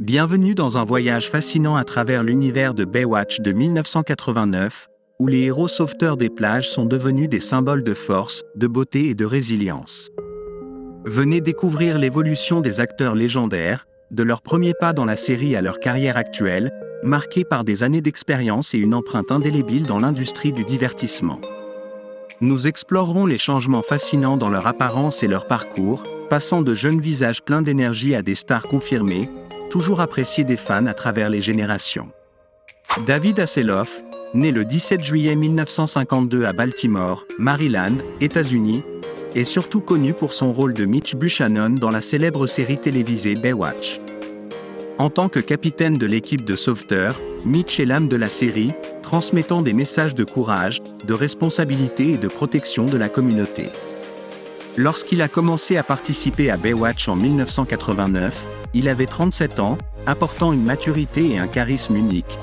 Bienvenue dans un voyage fascinant à travers l'univers de Baywatch de 1989, où les héros sauveteurs des plages sont devenus des symboles de force, de beauté et de résilience. Venez découvrir l'évolution des acteurs légendaires, de leurs premiers pas dans la série à leur carrière actuelle, marquée par des années d'expérience et une empreinte indélébile dans l'industrie du divertissement. Nous explorerons les changements fascinants dans leur apparence et leur parcours, passant de jeunes visages pleins d'énergie à des stars confirmées, toujours appréciés des fans à travers les générations. David Hasselhoff, né le 17 juillet 1952 à Baltimore, Maryland, États-Unis, est surtout connu pour son rôle de Mitch Buchanan dans la célèbre série télévisée Baywatch. En tant que capitaine de l'équipe de sauveteurs, Mitch est l'âme de la série, transmettant des messages de courage, de responsabilité et de protection de la communauté. Lorsqu'il a commencé à participer à Baywatch en 1989, il avait 37 ans, apportant une maturité et un charisme unique,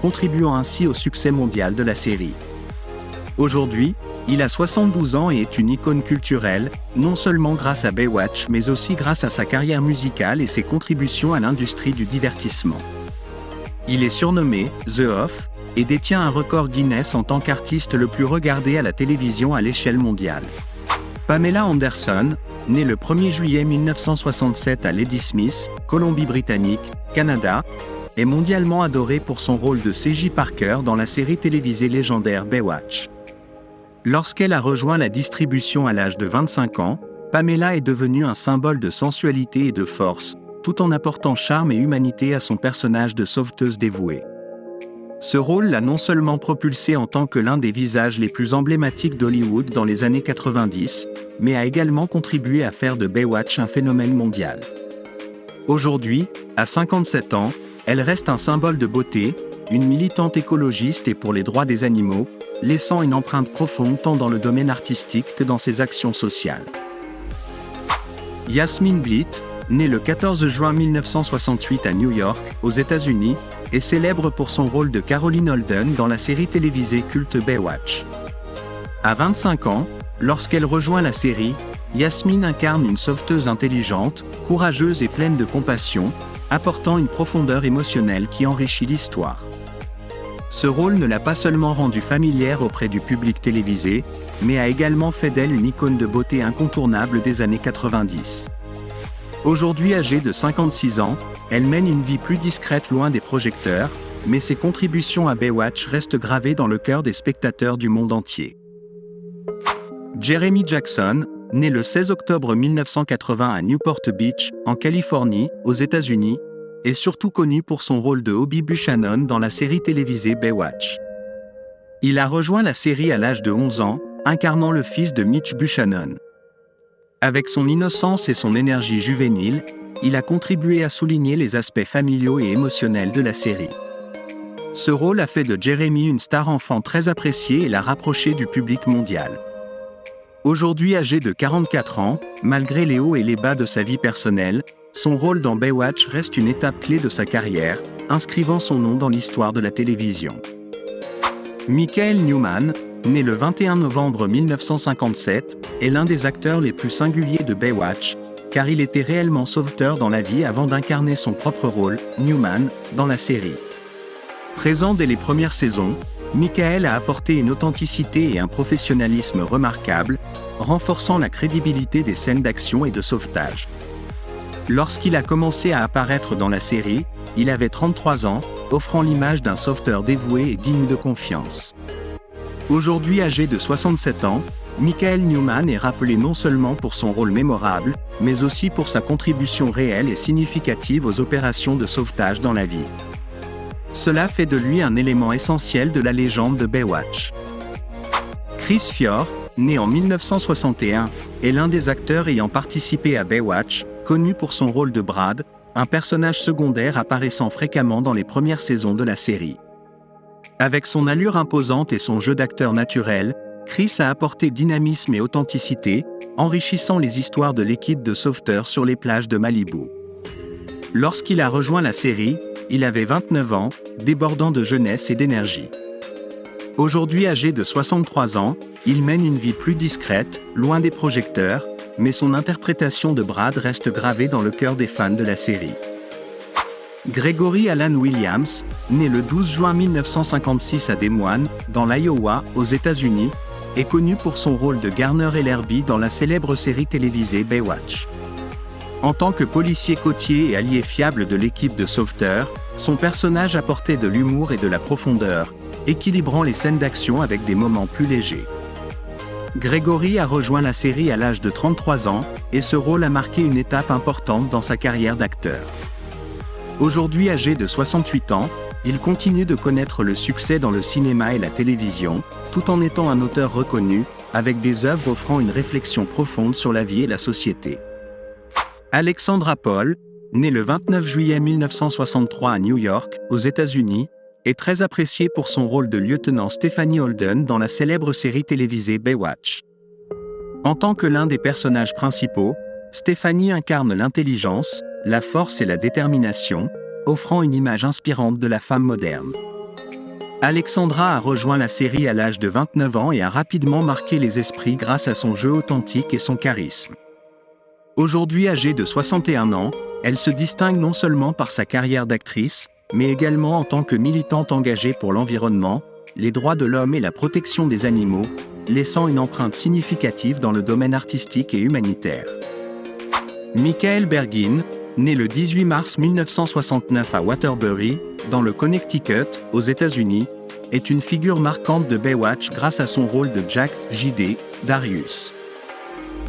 contribuant ainsi au succès mondial de la série. Aujourd'hui, il a 72 ans et est une icône culturelle, non seulement grâce à Baywatch mais aussi grâce à sa carrière musicale et ses contributions à l'industrie du divertissement. Il est surnommé « The Off » et détient un record Guinness en tant qu'artiste le plus regardé à la télévision à l'échelle mondiale. Pamela Anderson, née le 1er juillet 1967 à Ladysmith, Colombie-Britannique, Canada, est mondialement adorée pour son rôle de C.J. Parker dans la série télévisée légendaire Baywatch. Lorsqu'elle a rejoint la distribution à l'âge de 25 ans, Pamela est devenue un symbole de sensualité et de force, tout en apportant charme et humanité à son personnage de sauveteuse dévouée. Ce rôle l'a non seulement propulsée en tant que l'un des visages les plus emblématiques d'Hollywood dans les années 90, mais a également contribué à faire de Baywatch un phénomène mondial. Aujourd'hui, à 57 ans, elle reste un symbole de beauté, une militante écologiste et pour les droits des animaux, laissant une empreinte profonde tant dans le domaine artistique que dans ses actions sociales. Yasmine Bleeth, née le 14 juin 1968 à New York, aux États-Unis, est célèbre pour son rôle de Caroline Holden dans la série télévisée culte Baywatch. À 25 ans, lorsqu'elle rejoint la série, Yasmine incarne une sauveteuse intelligente, courageuse et pleine de compassion, apportant une profondeur émotionnelle qui enrichit l'histoire. Ce rôle ne l'a pas seulement rendue familière auprès du public télévisé, mais a également fait d'elle une icône de beauté incontournable des années 90. Aujourd'hui âgée de 56 ans, elle mène une vie plus discrète loin des projecteurs, mais ses contributions à Baywatch restent gravées dans le cœur des spectateurs du monde entier. Jeremy Jackson, né le 16 octobre 1980 à Newport Beach, en Californie, aux États-Unis, est surtout connu pour son rôle de Hobie Buchanan dans la série télévisée Baywatch. Il a rejoint la série à l'âge de 11 ans, incarnant le fils de Mitch Buchanan. Avec son innocence et son énergie juvénile, il a contribué à souligner les aspects familiaux et émotionnels de la série. Ce rôle a fait de Jeremy une star enfant très appréciée et l'a rapproché du public mondial. Aujourd'hui âgé de 44 ans, malgré les hauts et les bas de sa vie personnelle, son rôle dans Baywatch reste une étape clé de sa carrière, inscrivant son nom dans l'histoire de la télévision. Michael Newman, né le 21 novembre 1957, est l'un des acteurs les plus singuliers de Baywatch, car il était réellement sauveteur dans la vie avant d'incarner son propre rôle, Newman, dans la série. Présent dès les premières saisons, Michael a apporté une authenticité et un professionnalisme remarquables, renforçant la crédibilité des scènes d'action et de sauvetage. Lorsqu'il a commencé à apparaître dans la série, il avait 33 ans, offrant l'image d'un sauveteur dévoué et digne de confiance. Aujourd'hui âgé de 67 ans, Michael Newman est rappelé non seulement pour son rôle mémorable, mais aussi pour sa contribution réelle et significative aux opérations de sauvetage dans la vie. Cela fait de lui un élément essentiel de la légende de Baywatch. Chris Fiore, né en 1961, est l'un des acteurs ayant participé à Baywatch, connu pour son rôle de Brad, un personnage secondaire apparaissant fréquemment dans les premières saisons de la série. Avec son allure imposante et son jeu d'acteur naturel, Chris a apporté dynamisme et authenticité, enrichissant les histoires de l'équipe de sauveteurs sur les plages de Malibu. Lorsqu'il a rejoint la série, il avait 29 ans, débordant de jeunesse et d'énergie. Aujourd'hui âgé de 63 ans, il mène une vie plus discrète, loin des projecteurs, mais son interprétation de Brad reste gravée dans le cœur des fans de la série. Gregory Alan Williams, né le 12 juin 1956 à Des Moines, dans l'Iowa, aux États-Unis, est connu pour son rôle de Garner Ellerby dans la célèbre série télévisée Baywatch. En tant que policier côtier et allié fiable de l'équipe de sauveteurs, son personnage apportait de l'humour et de la profondeur, équilibrant les scènes d'action avec des moments plus légers. Gregory a rejoint la série à l'âge de 33 ans, et ce rôle a marqué une étape importante dans sa carrière d'acteur. Aujourd'hui âgé de 68 ans, il continue de connaître le succès dans le cinéma et la télévision, tout en étant un auteur reconnu, avec des œuvres offrant une réflexion profonde sur la vie et la société. Alexandra Paul, née le 29 juillet 1963 à New York, aux États-Unis, est très appréciée pour son rôle de lieutenant Stephanie Holden dans la célèbre série télévisée Baywatch. En tant que l'un des personnages principaux, Stephanie incarne l'intelligence, la force et la détermination, offrant une image inspirante de la femme moderne. Alexandra a rejoint la série à l'âge de 29 ans et a rapidement marqué les esprits grâce à son jeu authentique et son charisme. Aujourd'hui âgée de 61 ans, elle se distingue non seulement par sa carrière d'actrice, mais également en tant que militante engagée pour l'environnement, les droits de l'homme et la protection des animaux, laissant une empreinte significative dans le domaine artistique et humanitaire. Michael Bergin, né le 18 mars 1969 à Waterbury, dans le Connecticut, aux États-Unis, est une figure marquante de Baywatch grâce à son rôle de Jack J.D. Darius.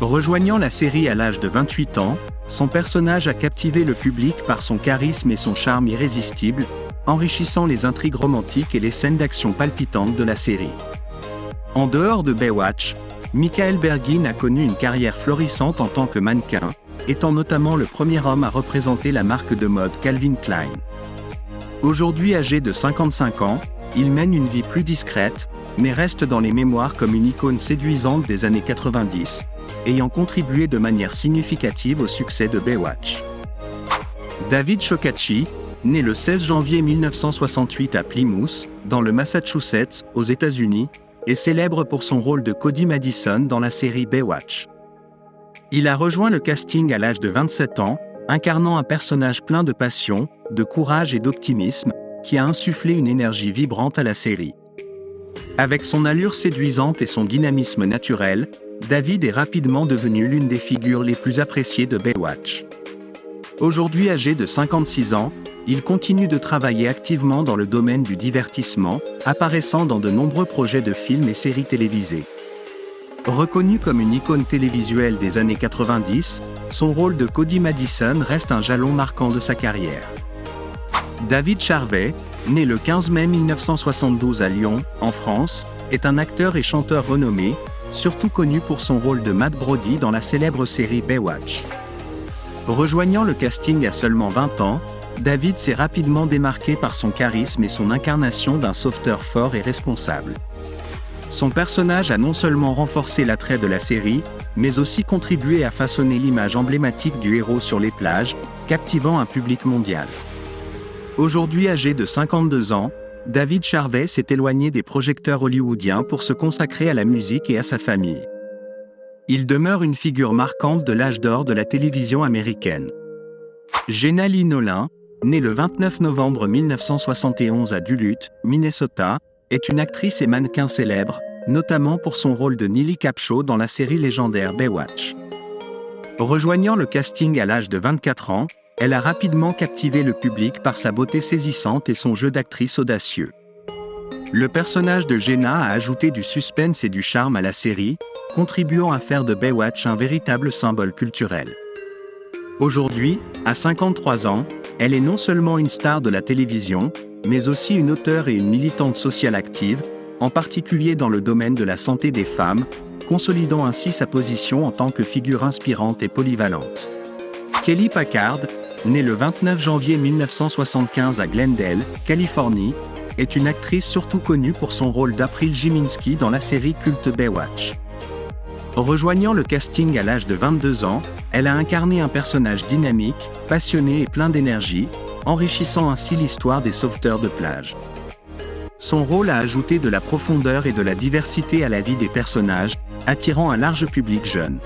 Rejoignant la série à l'âge de 28 ans, son personnage a captivé le public par son charisme et son charme irrésistible, enrichissant les intrigues romantiques et les scènes d'action palpitantes de la série. En dehors de Baywatch, Michael Bergin a connu une carrière florissante en tant que mannequin, étant notamment le premier homme à représenter la marque de mode Calvin Klein. Aujourd'hui âgé de 55 ans, il mène une vie plus discrète, mais reste dans les mémoires comme une icône séduisante des années 90, ayant contribué de manière significative au succès de Baywatch. David Shocacci, né le 16 janvier 1968 à Plymouth, dans le Massachusetts, aux États-Unis, est célèbre pour son rôle de Cody Madison dans la série Baywatch. Il a rejoint le casting à l'âge de 27 ans, incarnant un personnage plein de passion, de courage et d'optimisme, qui a insufflé une énergie vibrante à la série. Avec son allure séduisante et son dynamisme naturel, David est rapidement devenu l'une des figures les plus appréciées de Baywatch. Aujourd'hui âgé de 56 ans, il continue de travailler activement dans le domaine du divertissement, apparaissant dans de nombreux projets de films et séries télévisées. Reconnu comme une icône télévisuelle des années 90, son rôle de Cody Madison reste un jalon marquant de sa carrière. David Charvet, né le 15 mai 1972 à Lyon, en France, est un acteur et chanteur renommé, surtout connu pour son rôle de Matt Brody dans la célèbre série Baywatch. Rejoignant le casting à seulement 20 ans, David s'est rapidement démarqué par son charisme et son incarnation d'un sauveteur fort et responsable. Son personnage a non seulement renforcé l'attrait de la série, mais aussi contribué à façonner l'image emblématique du héros sur les plages, captivant un public mondial. Aujourd'hui âgé de 52 ans, David Charvet s'est éloigné des projecteurs hollywoodiens pour se consacrer à la musique et à sa famille. Il demeure une figure marquante de l'âge d'or de la télévision américaine. Jenna Lee Nolin, née le 29 novembre 1971 à Duluth, Minnesota, est une actrice et mannequin célèbre, notamment pour son rôle de Nilly Capshaw dans la série légendaire Baywatch. Rejoignant le casting à l'âge de 24 ans, elle a rapidement captivé le public par sa beauté saisissante et son jeu d'actrice audacieux. Le personnage de Jenna a ajouté du suspense et du charme à la série, contribuant à faire de Baywatch un véritable symbole culturel. Aujourd'hui, à 53 ans, elle est non seulement une star de la télévision, mais aussi une auteure et une militante sociale active, en particulier dans le domaine de la santé des femmes, consolidant ainsi sa position en tant que figure inspirante et polyvalente. Kelly Packard, née le 29 janvier 1975 à Glendale, Californie, est une actrice surtout connue pour son rôle d'April Giminski dans la série culte Baywatch. Rejoignant le casting à l'âge de 22 ans, elle a incarné un personnage dynamique, passionné et plein d'énergie, enrichissant ainsi l'histoire des sauveteurs de plage. Son rôle a ajouté de la profondeur et de la diversité à la vie des personnages, attirant un large public jeune.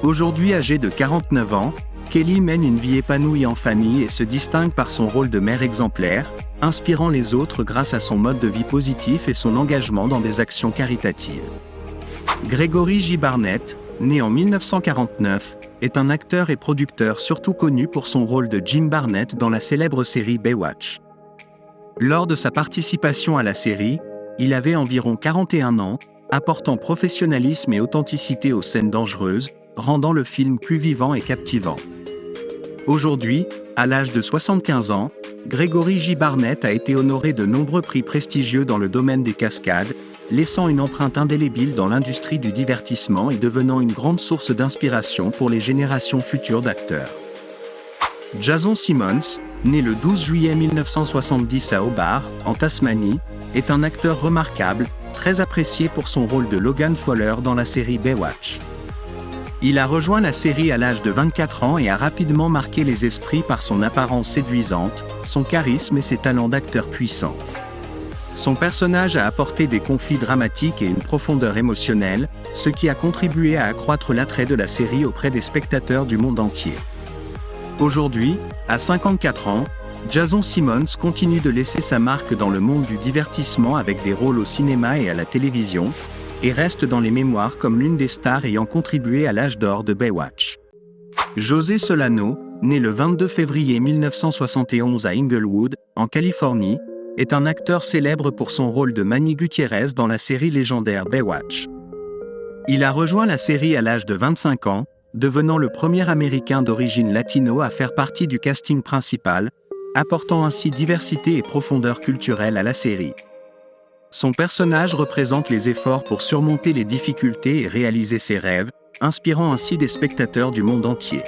Aujourd'hui âgée de 49 ans, Kelly mène une vie épanouie en famille et se distingue par son rôle de mère exemplaire, inspirant les autres grâce à son mode de vie positif et son engagement dans des actions caritatives. Gregory J. Barnett, né en 1949, est un acteur et producteur surtout connu pour son rôle de Jim Barnett dans la célèbre série Baywatch. Lors de sa participation à la série, il avait environ 41 ans, apportant professionnalisme et authenticité aux scènes dangereuses, rendant le film plus vivant et captivant. Aujourd'hui, à l'âge de 75 ans, Gregory J. Barnett a été honoré de nombreux prix prestigieux dans le domaine des cascades, laissant une empreinte indélébile dans l'industrie du divertissement et devenant une grande source d'inspiration pour les générations futures d'acteurs. Jason Simmons, né le 12 juillet 1970 à Hobart, en Tasmanie, est un acteur remarquable, très apprécié pour son rôle de Logan Fowler dans la série Baywatch. Il a rejoint la série à l'âge de 24 ans et a rapidement marqué les esprits par son apparence séduisante, son charisme et ses talents d'acteur puissant. Son personnage a apporté des conflits dramatiques et une profondeur émotionnelle, ce qui a contribué à accroître l'attrait de la série auprès des spectateurs du monde entier. Aujourd'hui, à 54 ans, Jason Simmons continue de laisser sa marque dans le monde du divertissement avec des rôles au cinéma et à la télévision, et reste dans les mémoires comme l'une des stars ayant contribué à l'âge d'or de Baywatch. José Solano, né le 22 février 1971 à Inglewood, en Californie, est un acteur célèbre pour son rôle de Manny Gutiérrez dans la série légendaire Baywatch. Il a rejoint la série à l'âge de 25 ans, devenant le premier Américain d'origine latino à faire partie du casting principal, apportant ainsi diversité et profondeur culturelle à la série. Son personnage représente les efforts pour surmonter les difficultés et réaliser ses rêves, inspirant ainsi des spectateurs du monde entier.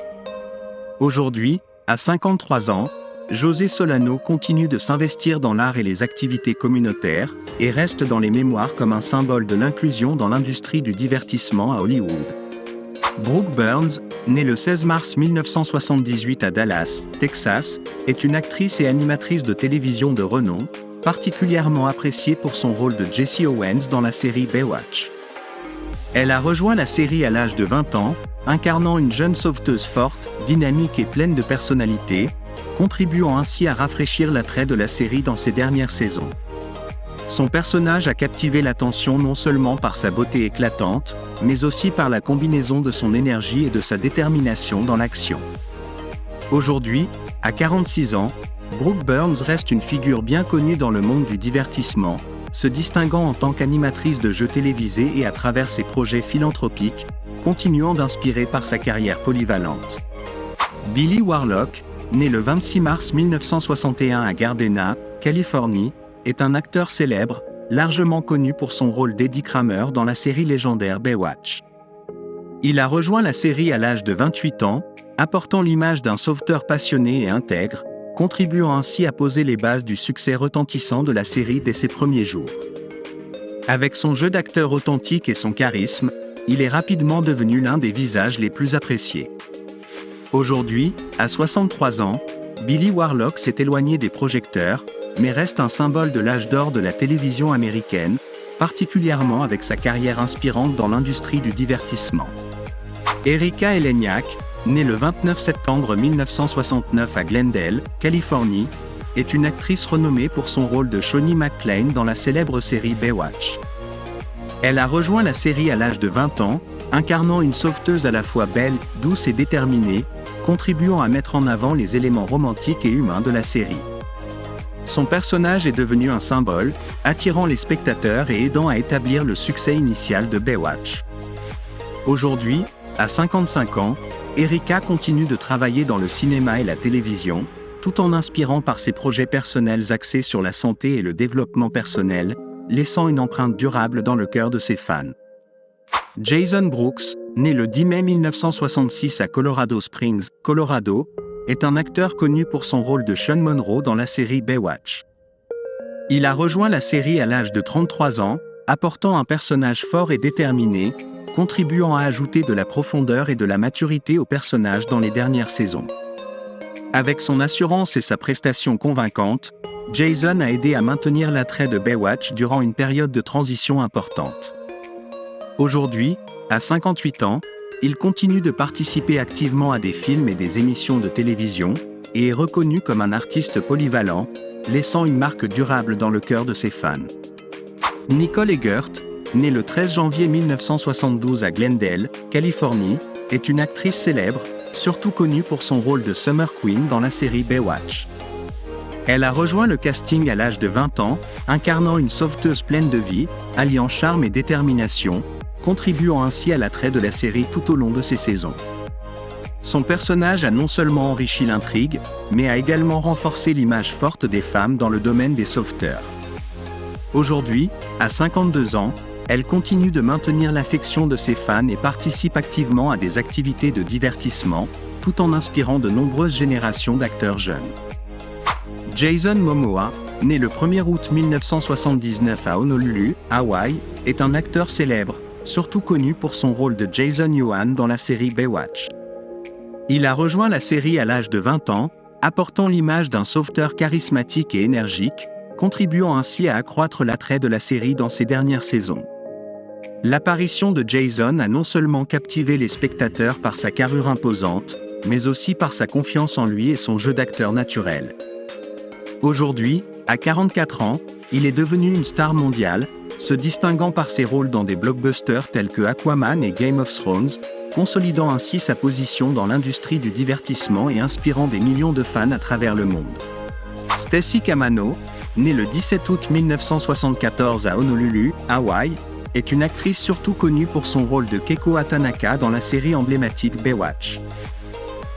Aujourd'hui, à 53 ans, José Solano continue de s'investir dans l'art et les activités communautaires, et reste dans les mémoires comme un symbole de l'inclusion dans l'industrie du divertissement à Hollywood. Brooke Burns, née le 16 mars 1978 à Dallas, Texas, est une actrice et animatrice de télévision de renom, particulièrement appréciée pour son rôle de Jesse Owens dans la série Baywatch. Elle a rejoint la série à l'âge de 20 ans, incarnant une jeune sauveteuse forte, dynamique et pleine de personnalité, contribuant ainsi à rafraîchir l'attrait de la série dans ses dernières saisons. Son personnage a captivé l'attention non seulement par sa beauté éclatante, mais aussi par la combinaison de son énergie et de sa détermination dans l'action. Aujourd'hui, à 46 ans, Brooke Burns reste une figure bien connue dans le monde du divertissement, se distinguant en tant qu'animatrice de jeux télévisés et à travers ses projets philanthropiques, continuant d'inspirer par sa carrière polyvalente. Billy Warlock, né le 26 mars 1961 à Gardena, Californie, est un acteur célèbre, largement connu pour son rôle d'Eddie Kramer dans la série légendaire Baywatch. Il a rejoint la série à l'âge de 28 ans, apportant l'image d'un sauveteur passionné et intègre, contribuant ainsi à poser les bases du succès retentissant de la série dès ses premiers jours. Avec son jeu d'acteur authentique et son charisme, il est rapidement devenu l'un des visages les plus appréciés. Aujourd'hui, à 63 ans, Billy Warlock s'est éloigné des projecteurs, mais reste un symbole de l'âge d'or de la télévision américaine, particulièrement avec sa carrière inspirante dans l'industrie du divertissement. Erika Eleniak, née le 29 septembre 1969 à Glendale, Californie, est une actrice renommée pour son rôle de Shawnee MacLaine dans la célèbre série Baywatch. Elle a rejoint la série à l'âge de 20 ans, incarnant une sauveteuse à la fois belle, douce et déterminée, contribuant à mettre en avant les éléments romantiques et humains de la série. Son personnage est devenu un symbole, attirant les spectateurs et aidant à établir le succès initial de Baywatch. Aujourd'hui, à 55 ans, Erika continue de travailler dans le cinéma et la télévision, tout en inspirant par ses projets personnels axés sur la santé et le développement personnel, laissant une empreinte durable dans le cœur de ses fans. Jason Brooks, né le 10 mai 1966 à Colorado Springs, Colorado, est un acteur connu pour son rôle de Sean Monroe dans la série Baywatch. Il a rejoint la série à l'âge de 33 ans, apportant un personnage fort et déterminé, contribuant à ajouter de la profondeur et de la maturité au personnage dans les dernières saisons. Avec son assurance et sa prestation convaincante, Jason a aidé à maintenir l'attrait de Baywatch durant une période de transition importante. Aujourd'hui, à 58 ans, il continue de participer activement à des films et des émissions de télévision, et est reconnu comme un artiste polyvalent, laissant une marque durable dans le cœur de ses fans. Nicole Eggert, née le 13 janvier 1972 à Glendale, Californie, est une actrice célèbre, surtout connue pour son rôle de Summer Queen dans la série Baywatch. Elle a rejoint le casting à l'âge de 20 ans, incarnant une sauveteuse pleine de vie, alliant charme et détermination, contribuant ainsi à l'attrait de la série tout au long de ses saisons. Son personnage a non seulement enrichi l'intrigue, mais a également renforcé l'image forte des femmes dans le domaine des sauveteurs. Aujourd'hui, à 52 ans, elle continue de maintenir l'affection de ses fans et participe activement à des activités de divertissement, tout en inspirant de nombreuses générations d'acteurs jeunes. Jason Momoa, né le 1er août 1979 à Honolulu, Hawaï, est un acteur célèbre, surtout connu pour son rôle de Jason Yuan dans la série Baywatch. Il a rejoint la série à l'âge de 20 ans, apportant l'image d'un sauveteur charismatique et énergique, contribuant ainsi à accroître l'attrait de la série dans ses dernières saisons. L'apparition de Jason a non seulement captivé les spectateurs par sa carrure imposante, mais aussi par sa confiance en lui et son jeu d'acteur naturel. Aujourd'hui, à 44 ans, il est devenu une star mondiale, se distinguant par ses rôles dans des blockbusters tels que Aquaman et Game of Thrones, consolidant ainsi sa position dans l'industrie du divertissement et inspirant des millions de fans à travers le monde. Stacy Kamano, née le 17 août 1974 à Honolulu, Hawaï, est une actrice surtout connue pour son rôle de Keiko Hatanaka dans la série emblématique Baywatch.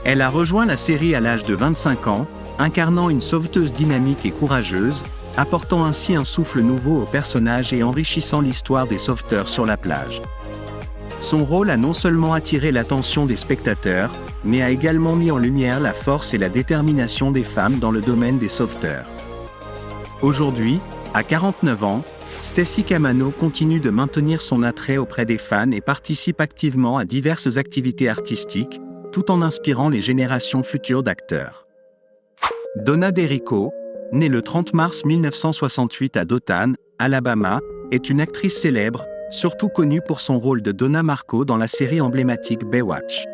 Elle a rejoint la série à l'âge de 25 ans, incarnant une sauveteuse dynamique et courageuse, apportant ainsi un souffle nouveau au personnage et enrichissant l'histoire des sauveteurs sur la plage. Son rôle a non seulement attiré l'attention des spectateurs, mais a également mis en lumière la force et la détermination des femmes dans le domaine des sauveteurs. Aujourd'hui, à 49 ans, Stacy Kamano continue de maintenir son attrait auprès des fans et participe activement à diverses activités artistiques, tout en inspirant les générations futures d'acteurs. Donna DeRico, née le 30 mars 1968 à Dothan, Alabama, est une actrice célèbre, surtout connue pour son rôle de Donna Marco dans la série emblématique Baywatch.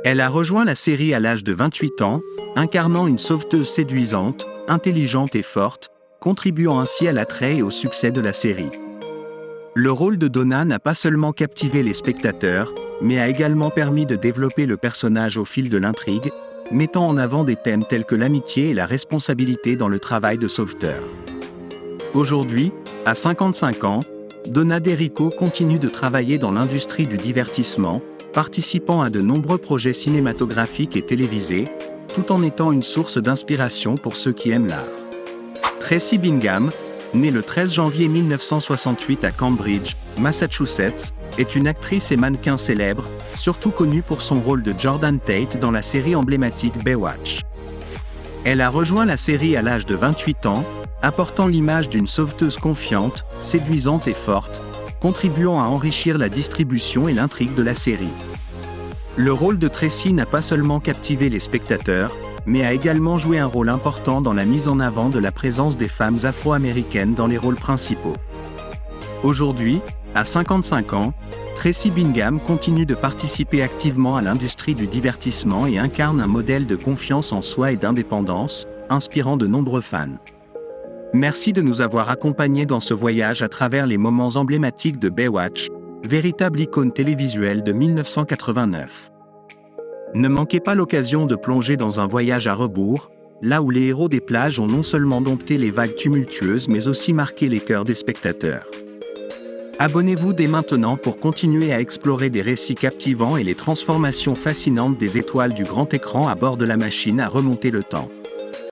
Elle a rejoint la série à l'âge de 28 ans, incarnant une sauveteuse séduisante, intelligente et forte, contribuant ainsi à l'attrait et au succès de la série. Le rôle de Donna n'a pas seulement captivé les spectateurs, mais a également permis de développer le personnage au fil de l'intrigue, mettant en avant des thèmes tels que l'amitié et la responsabilité dans le travail de sauveteur. Aujourd'hui, à 55 ans, Donna DeRico continue de travailler dans l'industrie du divertissement, participant à de nombreux projets cinématographiques et télévisés, tout en étant une source d'inspiration pour ceux qui aiment l'art. Tracy Bingham, née le 13 janvier 1968 à Cambridge, Massachusetts, est une actrice et mannequin célèbre, surtout connue pour son rôle de Jordan Tate dans la série emblématique Baywatch. Elle a rejoint la série à l'âge de 28 ans, apportant l'image d'une sauveteuse confiante, séduisante et forte, contribuant à enrichir la distribution et l'intrigue de la série. Le rôle de Tracy n'a pas seulement captivé les spectateurs, mais a également joué un rôle important dans la mise en avant de la présence des femmes afro-américaines dans les rôles principaux. Aujourd'hui, à 55 ans, Tracy Bingham continue de participer activement à l'industrie du divertissement et incarne un modèle de confiance en soi et d'indépendance, inspirant de nombreux fans. Merci de nous avoir accompagnés dans ce voyage à travers les moments emblématiques de Baywatch, véritable icône télévisuelle de 1989. Ne manquez pas l'occasion de plonger dans un voyage à rebours, là où les héros des plages ont non seulement dompté les vagues tumultueuses mais aussi marqué les cœurs des spectateurs. Abonnez-vous dès maintenant pour continuer à explorer des récits captivants et les transformations fascinantes des étoiles du grand écran à bord de la machine à remonter le temps.